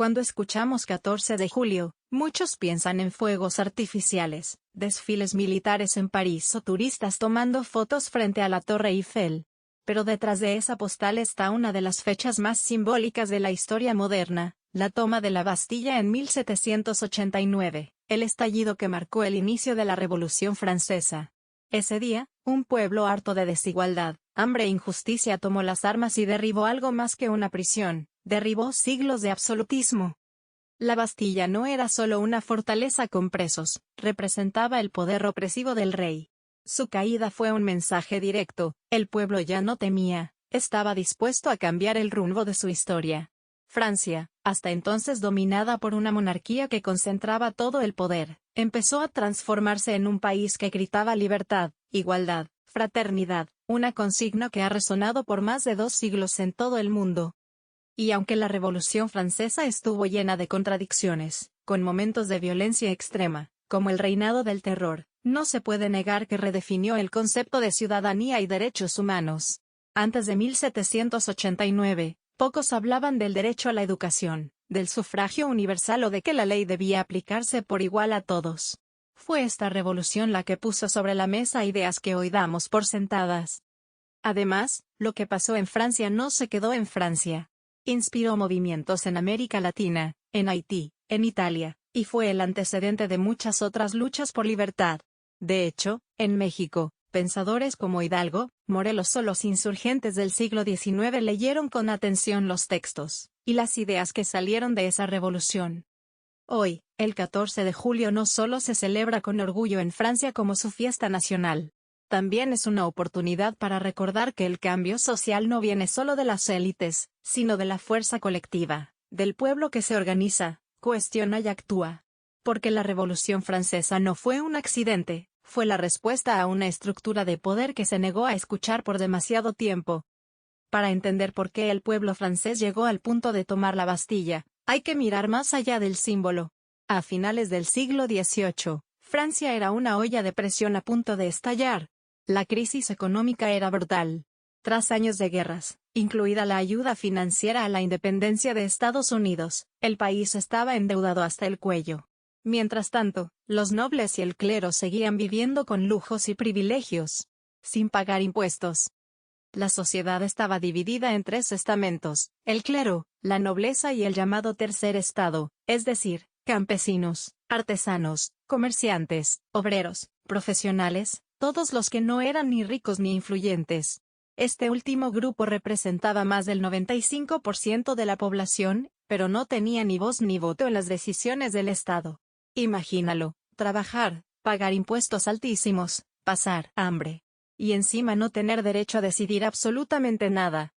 Cuando escuchamos 14 de julio, muchos piensan en fuegos artificiales, desfiles militares en París o turistas tomando fotos frente a la Torre Eiffel. Pero detrás de esa postal está una de las fechas más simbólicas de la historia moderna, la toma de la Bastilla en 1789, el estallido que marcó el inicio de la Revolución Francesa. Ese día, un pueblo harto de desigualdad, hambre e injusticia tomó las armas y derribó algo más que una prisión, derribó siglos de absolutismo. La Bastilla no era solo una fortaleza con presos, representaba el poder opresivo del rey. Su caída fue un mensaje directo: el pueblo ya no temía, estaba dispuesto a cambiar el rumbo de su historia. Francia, hasta entonces dominada por una monarquía que concentraba todo el poder, empezó a transformarse en un país que gritaba libertad, igualdad, fraternidad, una consigna que ha resonado por más de 2 siglos en todo el mundo. Y aunque la Revolución Francesa estuvo llena de contradicciones, con momentos de violencia extrema, como el reinado del terror, no se puede negar que redefinió el concepto de ciudadanía y derechos humanos. Antes de 1789, pocos hablaban del derecho a la educación, del sufragio universal o de que la ley debía aplicarse por igual a todos. Fue esta revolución la que puso sobre la mesa ideas que hoy damos por sentadas. Además, lo que pasó en Francia no se quedó en Francia. Inspiró movimientos en América Latina, en Haití, en Italia, y fue el antecedente de muchas otras luchas por libertad. De hecho, en México, pensadores como Hidalgo, Morelos o los insurgentes del siglo XIX leyeron con atención los textos y las ideas que salieron de esa revolución. Hoy, el 14 de julio no solo se celebra con orgullo en Francia como su fiesta nacional. También es una oportunidad para recordar que el cambio social no viene solo de las élites, sino de la fuerza colectiva, del pueblo que se organiza, cuestiona y actúa. Porque la Revolución Francesa no fue un accidente, fue la respuesta a una estructura de poder que se negó a escuchar por demasiado tiempo. Para entender por qué el pueblo francés llegó al punto de tomar la Bastilla, hay que mirar más allá del símbolo. A finales del siglo XVIII, Francia era una olla de presión a punto de estallar. La crisis económica era brutal. Tras años de guerras, incluida la ayuda financiera a la independencia de Estados Unidos, el país estaba endeudado hasta el cuello. Mientras tanto, los nobles y el clero seguían viviendo con lujos y privilegios, sin pagar impuestos. La sociedad estaba dividida en 3 estamentos: el clero, la nobleza y el llamado tercer estado, es decir, campesinos, artesanos, comerciantes, obreros, profesionales, todos los que no eran ni ricos ni influyentes. Este último grupo representaba más del 95% de la población, pero no tenía ni voz ni voto en las decisiones del Estado. Imagínalo, trabajar, pagar impuestos altísimos, pasar hambre. Y encima no tener derecho a decidir absolutamente nada.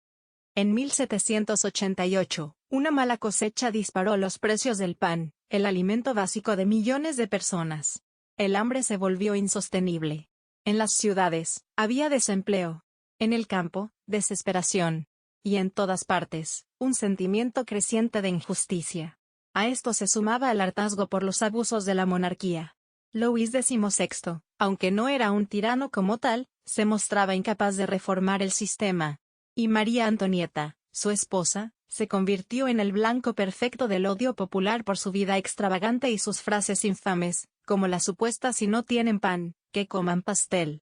En 1788, una mala cosecha disparó los precios del pan, el alimento básico de millones de personas. El hambre se volvió insostenible. En las ciudades, había desempleo. En el campo, desesperación. Y en todas partes, un sentimiento creciente de injusticia. A esto se sumaba el hartazgo por los abusos de la monarquía. Luis XVI, aunque no era un tirano como tal, se mostraba incapaz de reformar el sistema. Y María Antonieta, su esposa, se convirtió en el blanco perfecto del odio popular por su vida extravagante y sus frases infames, como la supuesta "si no tienen pan, que coman pastel".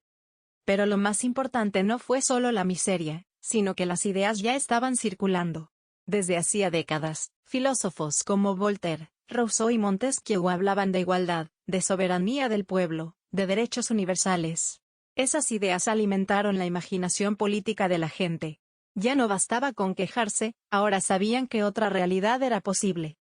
Pero lo más importante no fue solo la miseria, sino que las ideas ya estaban circulando. Desde hacía décadas, filósofos como Voltaire, Rousseau y Montesquieu hablaban de igualdad, de soberanía del pueblo, de derechos universales. Esas ideas alimentaron la imaginación política de la gente. Ya no bastaba con quejarse, ahora sabían que otra realidad era posible.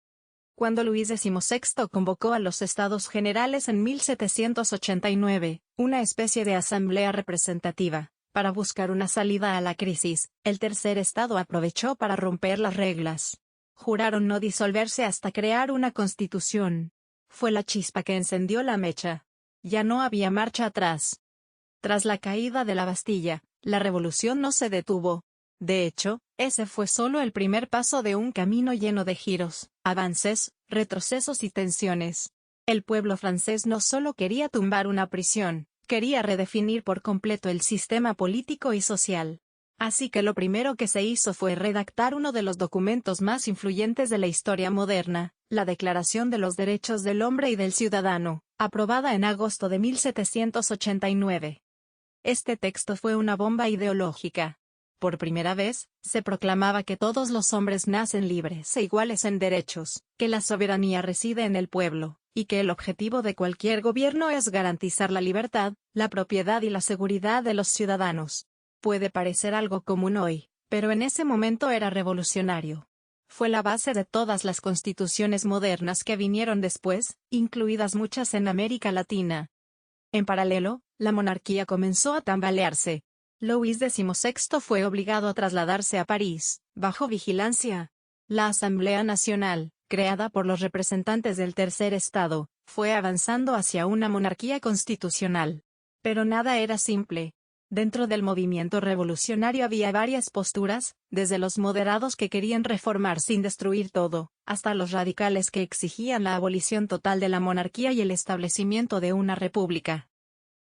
Cuando Luis XVI convocó a los Estados Generales en 1789, una especie de asamblea representativa, para buscar una salida a la crisis, el tercer estado aprovechó para romper las reglas. Juraron no disolverse hasta crear una constitución. Fue la chispa que encendió la mecha. Ya no había marcha atrás. Tras la caída de la Bastilla, la revolución no se detuvo. De hecho, ese fue solo el primer paso de un camino lleno de giros, avances, retrocesos y tensiones. El pueblo francés no solo quería tumbar una prisión, quería redefinir por completo el sistema político y social. Así que lo primero que se hizo fue redactar uno de los documentos más influyentes de la historia moderna, la Declaración de los Derechos del Hombre y del Ciudadano, aprobada en agosto de 1789. Este texto fue una bomba ideológica. Por primera vez, se proclamaba que todos los hombres nacen libres e iguales en derechos, que la soberanía reside en el pueblo, y que el objetivo de cualquier gobierno es garantizar la libertad, la propiedad y la seguridad de los ciudadanos. Puede parecer algo común hoy, pero en ese momento era revolucionario. Fue la base de todas las constituciones modernas que vinieron después, incluidas muchas en América Latina. En paralelo, la monarquía comenzó a tambalearse. Luis XVI fue obligado a trasladarse a París, bajo vigilancia. La Asamblea Nacional, creada por los representantes del Tercer Estado, fue avanzando hacia una monarquía constitucional. Pero nada era simple. Dentro del movimiento revolucionario había varias posturas, desde los moderados que querían reformar sin destruir todo, hasta los radicales que exigían la abolición total de la monarquía y el establecimiento de una república.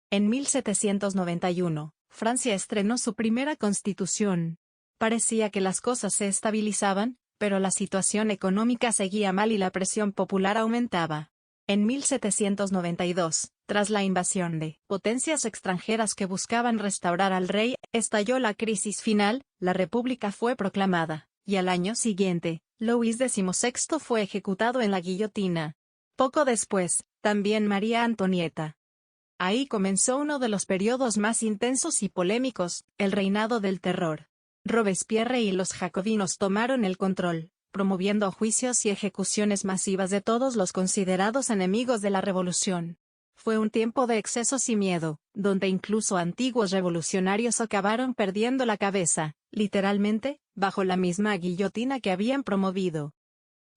En 1791, Francia estrenó su primera constitución. Parecía que las cosas se estabilizaban, pero la situación económica seguía mal y la presión popular aumentaba. En 1792, tras la invasión de potencias extranjeras que buscaban restaurar al rey, estalló la crisis final, la república fue proclamada, y al año siguiente, Luis XVI fue ejecutado en la guillotina. Poco después, también María Antonieta. Ahí comenzó uno de los periodos más intensos y polémicos, el reinado del terror. Robespierre y los jacobinos tomaron el control, promoviendo juicios y ejecuciones masivas de todos los considerados enemigos de la revolución. Fue un tiempo de excesos y miedo, donde incluso antiguos revolucionarios acabaron perdiendo la cabeza, literalmente, bajo la misma guillotina que habían promovido.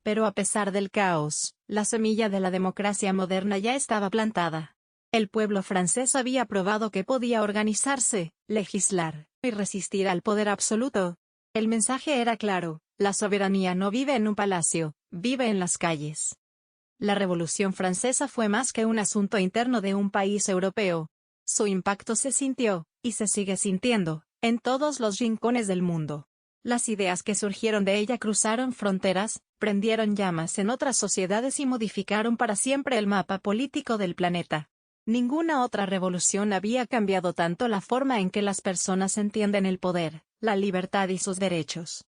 Pero a pesar del caos, la semilla de la democracia moderna ya estaba plantada. El pueblo francés había probado que podía organizarse, legislar, y resistir al poder absoluto. El mensaje era claro: la soberanía no vive en un palacio, vive en las calles. La Revolución Francesa fue más que un asunto interno de un país europeo. Su impacto se sintió, y se sigue sintiendo, en todos los rincones del mundo. Las ideas que surgieron de ella cruzaron fronteras, prendieron llamas en otras sociedades y modificaron para siempre el mapa político del planeta. Ninguna otra revolución había cambiado tanto la forma en que las personas entienden el poder, la libertad y sus derechos.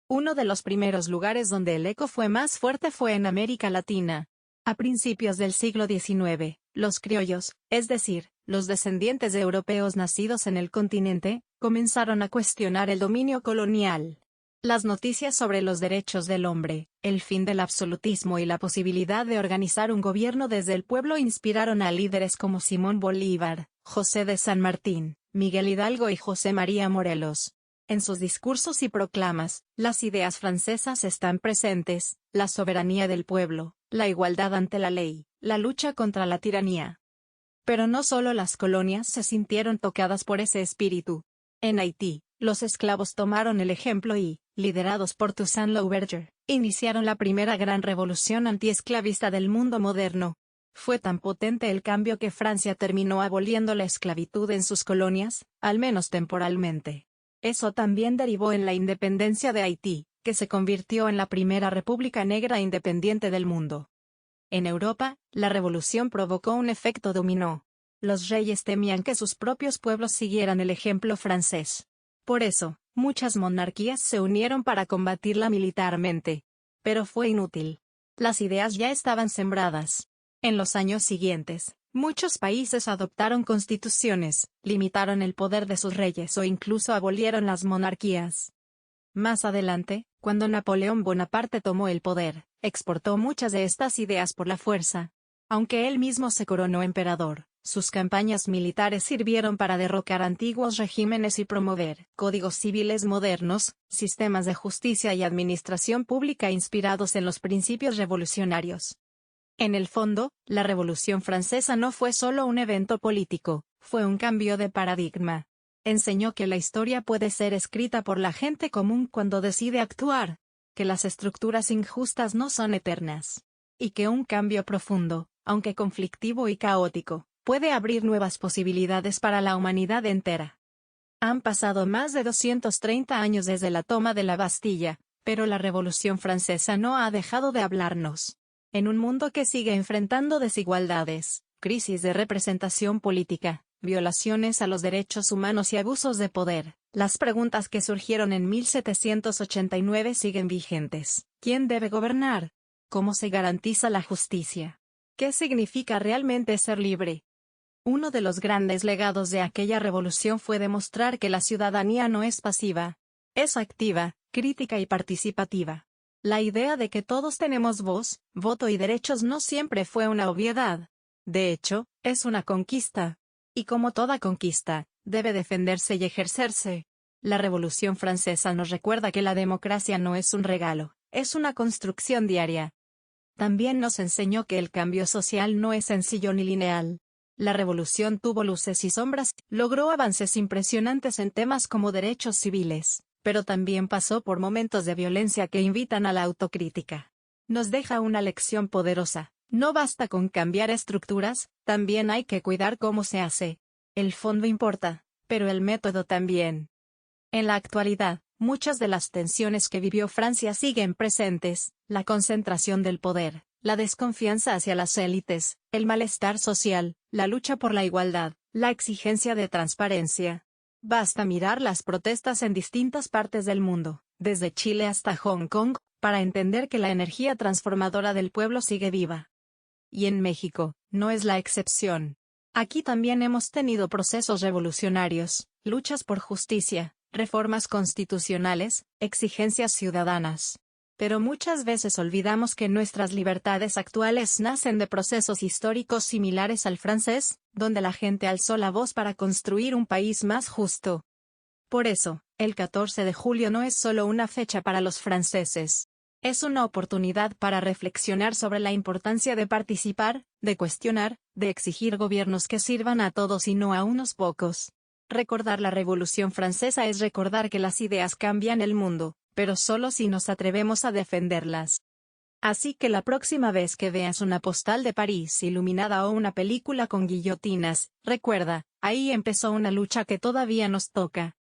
Uno de los primeros lugares donde el eco fue más fuerte fue en América Latina. A principios del siglo XIX, los criollos, es decir, los descendientes de europeos nacidos en el continente, comenzaron a cuestionar el dominio colonial. Las noticias sobre los derechos del hombre, el fin del absolutismo y la posibilidad de organizar un gobierno desde el pueblo inspiraron a líderes como Simón Bolívar, José de San Martín, Miguel Hidalgo y José María Morelos. En sus discursos y proclamas, las ideas francesas están presentes: la soberanía del pueblo, la igualdad ante la ley, la lucha contra la tiranía. Pero no solo las colonias se sintieron tocadas por ese espíritu. En Haití, los esclavos tomaron el ejemplo y, liderados por Toussaint Louverture, iniciaron la primera gran revolución antiesclavista del mundo moderno. Fue tan potente el cambio que Francia terminó aboliendo la esclavitud en sus colonias, al menos temporalmente. Eso también derivó en la independencia de Haití, que se convirtió en la primera república negra independiente del mundo. En Europa, la revolución provocó un efecto dominó. Los reyes temían que sus propios pueblos siguieran el ejemplo francés. Por eso, muchas monarquías se unieron para combatirla militarmente. Pero fue inútil. Las ideas ya estaban sembradas. En los años siguientes, muchos países adoptaron constituciones, limitaron el poder de sus reyes o incluso abolieron las monarquías. Más adelante, cuando Napoleón Bonaparte tomó el poder, exportó muchas de estas ideas por la fuerza. Aunque él mismo se coronó emperador, sus campañas militares sirvieron para derrocar antiguos regímenes y promover códigos civiles modernos, sistemas de justicia y administración pública inspirados en los principios revolucionarios. En el fondo, la Revolución Francesa no fue solo un evento político, fue un cambio de paradigma. Enseñó que la historia puede ser escrita por la gente común cuando decide actuar, que las estructuras injustas no son eternas, y que un cambio profundo, aunque conflictivo y caótico, puede abrir nuevas posibilidades para la humanidad entera. Han pasado más de 230 años desde la toma de la Bastilla, pero la Revolución Francesa no ha dejado de hablarnos. En un mundo que sigue enfrentando desigualdades, crisis de representación política, violaciones a los derechos humanos y abusos de poder, las preguntas que surgieron en 1789 siguen vigentes. ¿Quién debe gobernar? ¿Cómo se garantiza la justicia? ¿Qué significa realmente ser libre? Uno de los grandes legados de aquella revolución fue demostrar que la ciudadanía no es pasiva, es activa, crítica y participativa. La idea de que todos tenemos voz, voto y derechos no siempre fue una obviedad. De hecho, es una conquista. Y como toda conquista, debe defenderse y ejercerse. La Revolución Francesa nos recuerda que la democracia no es un regalo, es una construcción diaria. También nos enseñó que el cambio social no es sencillo ni lineal. La revolución tuvo luces y sombras, logró avances impresionantes en temas como derechos civiles, pero también pasó por momentos de violencia que invitan a la autocrítica. Nos deja una lección poderosa: no basta con cambiar estructuras, también hay que cuidar cómo se hace. El fondo importa, pero el método también. En la actualidad, muchas de las tensiones que vivió Francia siguen presentes: la concentración del poder, la desconfianza hacia las élites, el malestar social, la lucha por la igualdad, la exigencia de transparencia. Basta mirar las protestas en distintas partes del mundo, desde Chile hasta Hong Kong, para entender que la energía transformadora del pueblo sigue viva. Y en México, no es la excepción. Aquí también hemos tenido procesos revolucionarios, luchas por justicia, reformas constitucionales, exigencias ciudadanas. Pero muchas veces olvidamos que nuestras libertades actuales nacen de procesos históricos similares al francés, donde la gente alzó la voz para construir un país más justo. Por eso, el 14 de julio no es solo una fecha para los franceses. Es una oportunidad para reflexionar sobre la importancia de participar, de cuestionar, de exigir gobiernos que sirvan a todos y no a unos pocos. Recordar la Revolución Francesa es recordar que las ideas cambian el mundo, pero solo si nos atrevemos a defenderlas. Así que la próxima vez que veas una postal de París iluminada o una película con guillotinas, recuerda, ahí empezó una lucha que todavía nos toca.